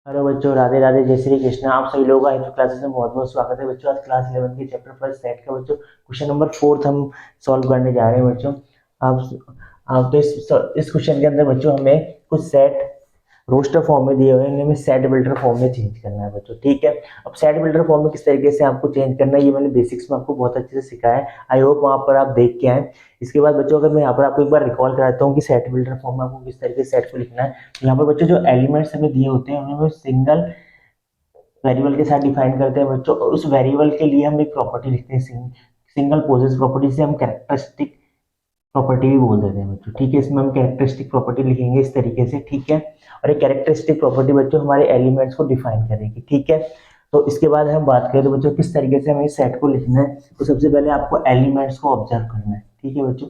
Hello बच्चों, राधे राधे, जय श्री कृष्ण। आप सभी लोगों का हिंदी क्लासेस में बहुत बहुत स्वागत है बच्चों। आज क्लास 11 के चैप्टर फर्स्ट सेट का बच्चों क्वेश्चन नंबर 4 हम सॉल्व करने जा रहे हैं बच्चों। आप तो इस क्वेश्चन के अंदर बच्चों हमें कुछ सेट रोस्टर फॉर्म में दिए हुए हैं, इन्हें हमें सेट बिल्डर फॉर्म में चेंज करना है बच्चों। ठीक है, अब सेट बिल्डर फॉर्म में किस तरीके से आपको चेंज करना है ये मैंने बेसिक्स में आपको बहुत अच्छे से सिखाया है। आई होप वहां पर आप देख के आए। इसके बाद बच्चों अगर मैं यहाँ पर आपको एक बार रिकॉल कराता हूँ कि सेट बिल्डर फॉर्म में आपको किस तरीके से सेट को लिखना है, तो यहाँ पर बच्चों जो एलिमेंट्स हमें दिए होते हैं उन्हें सिंगल वेरिएबल के साथ डिफाइन करते हैं बच्चों, और उस वेरिएबल के लिए हम एक प्रॉपर्टी लिखते हैं। सिंगल पोजेस प्रॉपर्टी से हम कैरेक्टरिस्टिक प्रॉपर्टी भी बोल देते हैं बच्चों। ठीक है, इसमें हम कैरेक्टरिस्टिक प्रॉपर्टी लिखेंगे इस तरीके से। ठीक है, और एक कैरेक्टरिस्टिक प्रॉपर्टी बच्चों हमारे एलिमेंट्स को डिफाइन करेगी। ठीक है, तो इसके बाद हम बात करें तो बच्चों किस तरीके से हमें सेट को लिखना है, तो सबसे पहले आपको एलिमेंट्स को ऑब्जर्व करना है। ठीक है बच्चों,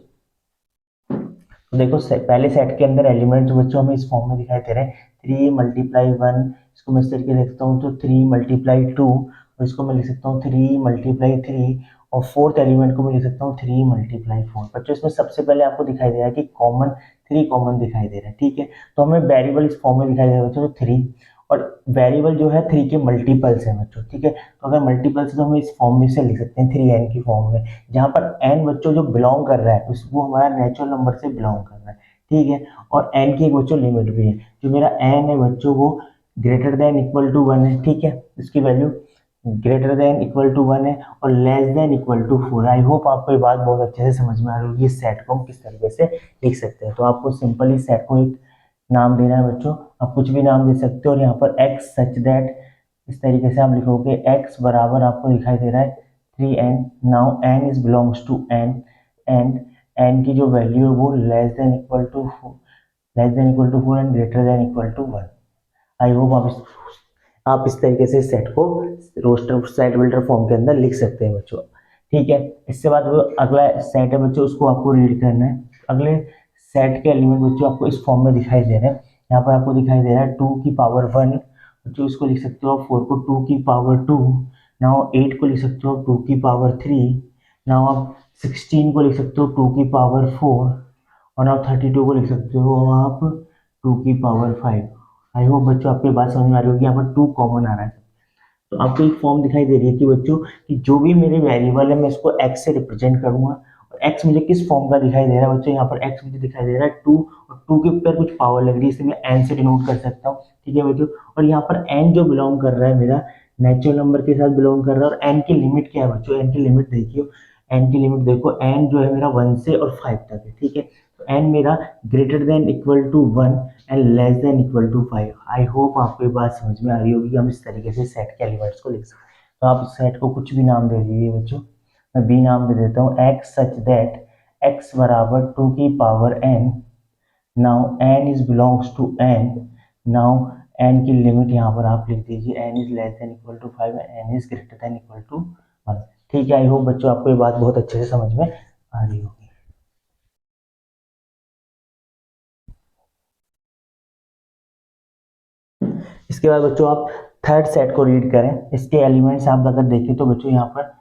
तो देखो पहले सेट के अंदर एलिमेंट जो बच्चों हमें इस फॉर्म में दिखाई दे रहे हैं, 3 × 1, इसको मैं इस तरीके से लिखता हूँ तो 3 × 2, और इसको मैं लिख सकता हूँ 3 × 3, और फोर्थ एलिमेंट को मैं लिख सकता हूँ 3 × 4। बच्चों इसमें सबसे पहले आपको दिखाई दे रहा है कि कॉमन 3 कॉमन दिखाई दे रहा है। ठीक है, तो हमें वेरिएबल इस फॉर्म में दिखाई दे रहा है बच्चों 3, और वेरिएबल जो है 3 के मल्टीपल्स है बच्चों। ठीक है, तो अगर मल्टीपल्स तो हम इस फॉर्म में से लिख सकते हैं 3n की फॉर्म में, जहां पर n बच्चों जो बिलोंग कर रहा है वो हमारा नेचुरल नंबर से बिलोंग कर रहा है। ठीक है, और n की एक बच्चों लिमिट भी है। जो मेरा n है बच्चों वो ग्रेटर देन इक्वल टू 1 है। ठीक है, इसकी value greater than equal to 1 है और less than equal to 4। I hope आपको ये बात बहुत अच्छे से समझ में आ रही होगी इस सेट को हम किस तरीके से लिख सकते हैं। तो आपको सिंपल इस सेट को एक नाम देना है बच्चों, आप कुछ भी नाम दे सकते हो, और यहाँ पर x सच दैट इस तरीके से आप लिखोगे। x बराबर आपको दिखाई दे रहा है 3n। Now n is belongs to n, and n की जो वैल्यू है वो less than equal to 4 and greater than equal to 1। I hope आप इस तरीके से सेट को रोस्टर सेट बिल्डर फॉर्म के अंदर लिख सकते हैं बच्चों। ठीक है, इसके बाद वो अगला सेट है बच्चों, उसको आपको रीड करना है। अगले सेट के एलिमेंट बच्चों आपको इस फॉर्म में दिखाई दे रहे हैं। यहाँ पर आपको दिखाई दे रहा है 2 की पावर 1, बच्चों इसको लिख सकते हो 4 को 2 की पावर 2। नाउ 8 को लिख सकते हो 2 की पावर 3। नाउ आप 16 को लिख सकते हो 2 की पावर 4, और नाउ 32 को लिख सकते हो आप 2 की पावर 5। आई होप बच्चों आपको बात समझ में आ रही होगी। यहाँ पर 2 कॉमन आ रहा है, तो आपको एक फॉर्म दिखाई दे रही है कि बच्चों कि जो भी मेरे वेरिएबल है मैं इसको x से रिप्रेजेंट करूंगा, और x मुझे किस फॉर्म का दिखाई दे रहा है बच्चों, यहाँ पर x मुझे दिखाई दे रहा है 2, और 2 के ऊपर कुछ पावर लग रही है, इसे मैं n से डिनोट कर सकता हूँ। ठीक है बच्चों, और यहाँ पर n जो बिलोंग कर रहा है मेरा नेचुरल नंबर के साथ बिलोंग कर रहा है, और n की लिमिट क्या है बच्चों, n की लिमिट देखिए, n की लिमिट देखो, n जो है मेरा 1 से और 5 तक है। ठीक है, तो n मेरा greater than equal to 1 and less than equal to 5। I hope आपको ये बात समझ में आ रही होगी कि हम इस तरीके से सेट के एलिमेंट्स को लिख सकते हैं। तो आप सेट को कुछ भी नाम दे दीजिए बच्चों, मैं बी नाम दे देता हूँ, x सच दैट x बराबर 2 की power n। Now n is belongs to n। Now n की लिमिट यहाँ पर आप लिख दीजिए, n is less than equal to 5 and n is greater than equal to 1। ठीक है, आई होप बच्चों आपको ये बात बहुत अच्छे से समझ में आ रही होगी। इसके बाद बच्चों आप थर्ड सेट को रीड करें। इसके एलिमेंट्स आप अगर देखें तो बच्चों यहाँ पर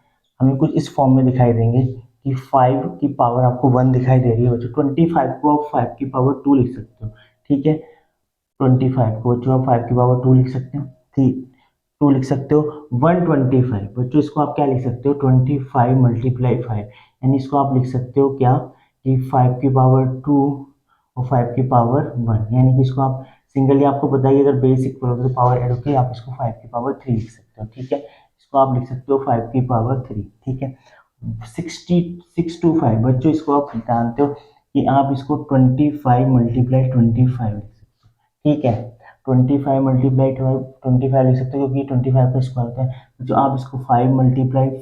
हमें कुछ इस फॉर्म में दिखाई देंगे कि 5 की पावर आपको 1 दिखाई दे रही है बच्चों। 25 को आप 5 की पावर 2 लिख सकते हो। ठीक है, 25 को बच्चों आप 5 की पावर 2 लिख सकते हो। ठीक, 2 लिख सकते हो। 125 बच्चों इसको आप क्या लिख सकते हो, 25 × 5, यानी इसको आप लिख सकते हो क्या कि 5 की पावर 2 और 5 की पावर 1, यानी कि इसको आप सिंगली, आपको पता है कि अगर बेस इक्वल हो तो पावर ऐड होकर आप इसको 5 की पावर 3 लिख सकते हो। ठीक है, इसको आप लिख सकते हो 5 की पावर 3। ठीक है, 6 to 5 बच्चों इसको आप जानते हो कि आप इसको 25 × 25 लिख सकते हो। ठीक है, 25 × 25 लिख सकते हो क्योंकि 25 का स्क्वायर होता है। जो आप इसको 5 × 5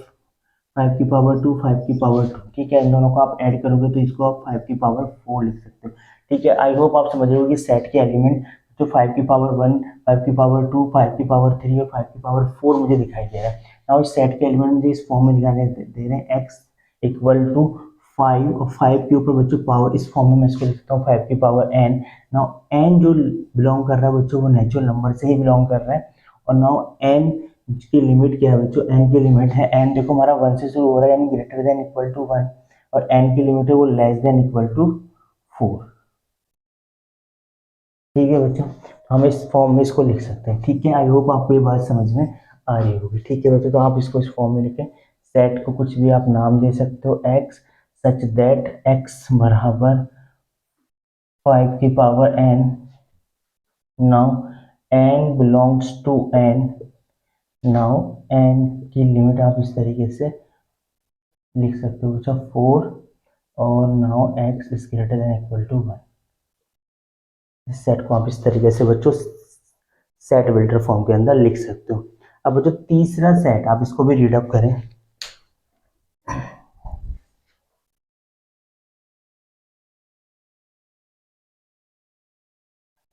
5 की पावर 2 ठीक है, इन दोनों को आप ऐड करोगे तो इसको आप 5 की पावर 4 लिख सकते हो। ठीक है, आई होप आप समझ रहे हो कि सेट के एलिमेंट जो 5 की पावर 1, 5 की पावर 2, 5 की पावर 3 और 5 की पावर 4 मुझे दिखाई दे रहा है। नाउ इस सेट के एलिमेंट मुझे इस फॉर्म में दिखाई दे रहे हैं, x इक्वल टू 5, और 5 के ऊपर बच्चों पावर इस फॉर्म में मैं इसको लिखता हूँ 5 की पावर n। नाउ n जो बिलोंग कर रहा है बच्चों वो नेचुरल नंबर से ही बिलोंग कर रहा है, और नाउ n की लिमिट क्या है बच्चों, n की लिमिट है, n देखो हमारा 1 से शुरू हो रहा है यानी ग्रेटर देन इक्वल टू 1, और n की लिमिट है वो लेस देन इक्वल टू 4। ठीक है बच्चों, तो हम इस फॉर्म में इसको लिख सकते हैं। ठीक है, आई होप आपको ये बात समझ में आ रही होगी। ठीक है बच्चों, तो आप इसको इस फॉर्म में लिखें। सेट को कुछ भी आप नाम दे सकते हो, एक्स सच दैट एक्स बराबर 5 की power n। Now n belongs to n। Now n की लिमिट आप इस तरीके से लिख सकते हो बच्चा 4, और now x is greater than equal to 1। इस सेट को आप इस तरीके से बच्चों सेट बिल्डर फॉर्म के अंदर लिख सकते हो। अब बच्चों तीसरा सेट आप इसको भी रीड अप करें।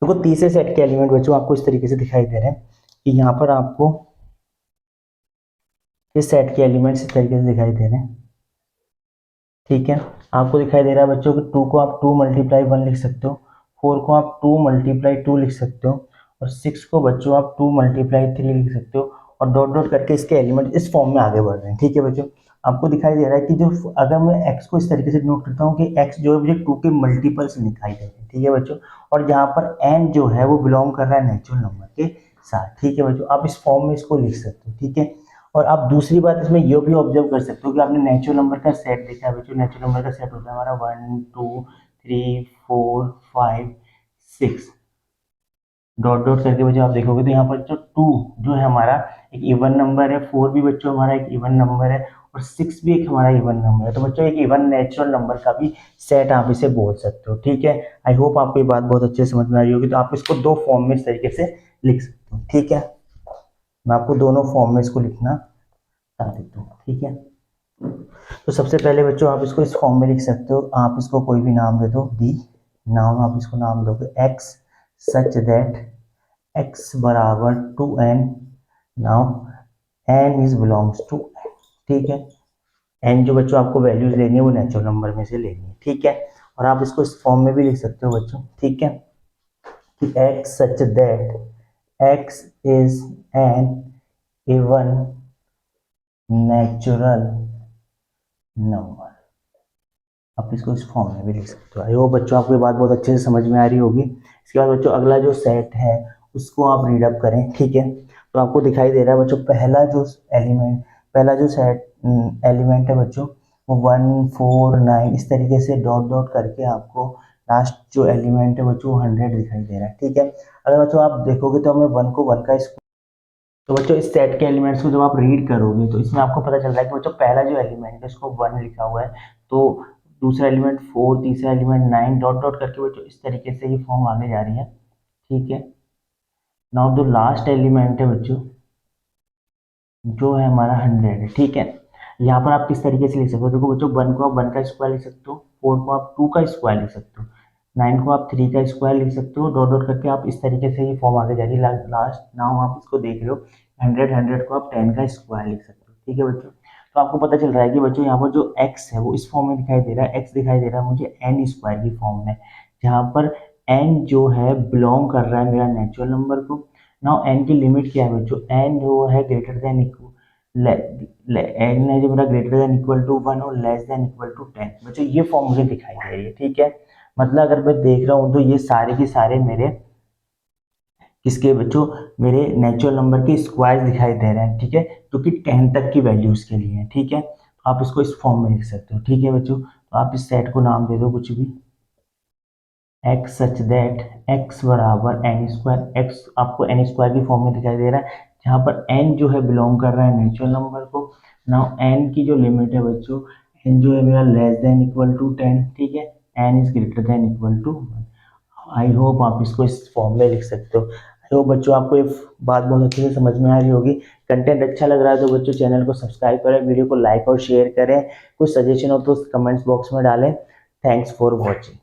देखो तीसरे सेट के एलिमेंट बच्चों आपको इस तरीके से दिखाई दे रहे हैं कि यहाँ पर आपको इस सेट के एलिमेंट्स इस तरीके से दिखाई दे रहे हैं। ठीक है, आपको दिखाई दे रहा है बच्चों कि 2 को आप 2 मल्टीप्लाई 1 लिख सकते हो, 4 को आप 2 मल्टीप्लाई 2 लिख सकते हो, और 6 को बच्चों आप 2 मल्टीप्लाई 3 लिख सकते हो, और डॉट डॉट करके इसके एलिमेंट इस फॉर्म में आगे बढ़ रहे हैं। ठीक है बच्चों, आपको दिखाई दे रहा है कि जो अगर मैं x को इस तरीके से नोट करता हूँ कि x जो है मुझे 2 के मल्टीपल्स दिखाई दे रहे हैं। ठीक है बच्चों, और जहाँ पर n जो है वो बिलोंग कर रहा है नेचुरल नंबर के साथ। ठीक है बच्चों, आप इस फॉर्म में इसको लिख सकते हो। ठीक है, और आप दूसरी बात इसमें ये भी ऑब्जर्व कर सकते हो कि आपने नेचुरल नंबर का सेट देखा है बच्चों। नेचुरल नंबर का सेट होता है हमारा 1 2 3 4 5 6 डॉट डॉट करके बच्चों आप देखोगे तो यहाँ पर जो 2 जो है हमारा एक इवन नंबर है, 4 भी बच्चों हमारा एक इवन नंबर है, और 6 भी एक हमारा इवन नंबर है। तो बच्चों एक इवन नेचुरल नंबर का भी सेट आप इसे बोल सकते हो। ठीक है, आई होप आपको ये बात बहुत अच्छे से समझ में आ रही होगी। तो आप इसको दो फॉर्म में इस तरीके से लिख सकते हो। ठीक है, मैं आपको दोनों फॉर्म में इसको लिखना बता देता हूँ। ठीक है, तो सबसे पहले बच्चों आप इसको इस फॉर्म में लिख सकते हो। आप इसको कोई भी नाम दे दो, डी। नाम आप इसको नाम दोगे x सच दैट x बराबर 2n। Now n is belongs to n। ठीक है, n जो बच्चों आपको वैल्यूज लेनी है वो नेचुरल नंबर में से लेनी है। ठीक है, और आप इसको इस फॉर्म में भी लिख सकते हो बच्चों। ठीक है, कि x such that x is an even natural number. आप इसको इस फॉर्म में भी लिख सकते हो। आई होप बच्चों आपको ये बात बहुत अच्छे से समझ में आ रही होगी। इसके बाद बच्चों अगला जो सेट है उसको आप रीड अप करें। ठीक है, तो आपको दिखाई दे रहा है बच्चों पहला जो सेट एलिमेंट है बच्चों वो 1 4 9 इस तरीके से डॉट डॉट करके आपको लास्ट जो एलिमेंट है बच्चों 100 दिखाई दे रहा है। ठीक है, अगर बच्चों आप देखोगे तो हमें 1 को 1 का तो बच्चों इस सेट के एलिमेंट्स को जब आप रीड करोगे तो इसमें आपको पता चल रहा है कि बच्चों पहला जो एलिमेंट है उसको 1 लिखा हुआ है, तो दूसरा एलिमेंट 4, तीसरा एलिमेंट 9 डॉट डॉट करके बच्चों इस तरीके से ये फॉर्म आगे जा रही है। ठीक है, नाउ जो लास्ट एलिमेंट है बच्चों जो है हमारा 100 है। ठीक है, यहाँ पर आप किस तरीके से लिख सकते हो, देखो बच्चों 1 को आप 1 का स्क्वायर लिख सकते हो, 4 को आप 2 का स्क्वायर लिख सकते हो, 9 को आप 3 का स्क्वायर लिख सकते हो, डॉट डॉट करके आप इस तरीके से ये फॉर्म आगे जा रही है। लास्ट नाउ आप इसको देख रहे हो 100 को आप 10 का स्क्वायर लिख सकते हो। ठीक है बच्चों, तो आपको पता चल रहा है कि बच्चों यहाँ पर जो x है वो इस फॉर्म में दिखाई दे रहा है, x दिखाई दे रहा है मुझे n स्क्वायर की फॉर्म में, जहाँ पर n जो है बिलोंग कर रहा है मेरा नेचुरल नंबर को। नाउ n की लिमिट क्या है बच्चों, n जो है ग्रेटर देन इक्वल n है जो मेरा ग्रेटर देन इक्वल टू 1 और लेस देन इक्वल टू 10 बच्चों ये फॉर्म मुझे दिखाई दे रही है। ठीक है, मतलब अगर मैं देख रहा हूँ तो ये सारे के सारे मेरे किसके बच्चों मेरे नेचुरल नंबर के स्क्वायर दिखाई दे रहे हैं। ठीक है, जो कि 10 तक की वैल्यूज के लिए है। ठीक है, तो आप इसको इस फॉर्म में लिख सकते हो। ठीक है बच्चों, तो आप इस सेट को नाम दे दो कुछ भी, x सच दैट x बराबर एन स्क्वायर। x आपको एन स्क्वायर की फॉर्म में दिखाई दे रहा है, जहाँ पर n जो है बिलोंग कर रहा है नेचुरल नंबर को। नाउ n की जो लिमिट है बच्चों, n जो है मेरा लेस देन इक्वल टू 10। ठीक है, n is greater than equal to 1। I hope आप इसको इस फॉर्म में लिख सकते हो। आई होप बच्चों आपको ये बात बहुत अच्छे से समझ में आ रही होगी। कंटेंट अच्छा लग रहा है तो बच्चों चैनल को सब्सक्राइब करें, वीडियो को लाइक और शेयर करें, कुछ सजेशन हो तो कमेंट्स बॉक्स में डालें। Thanks for watching.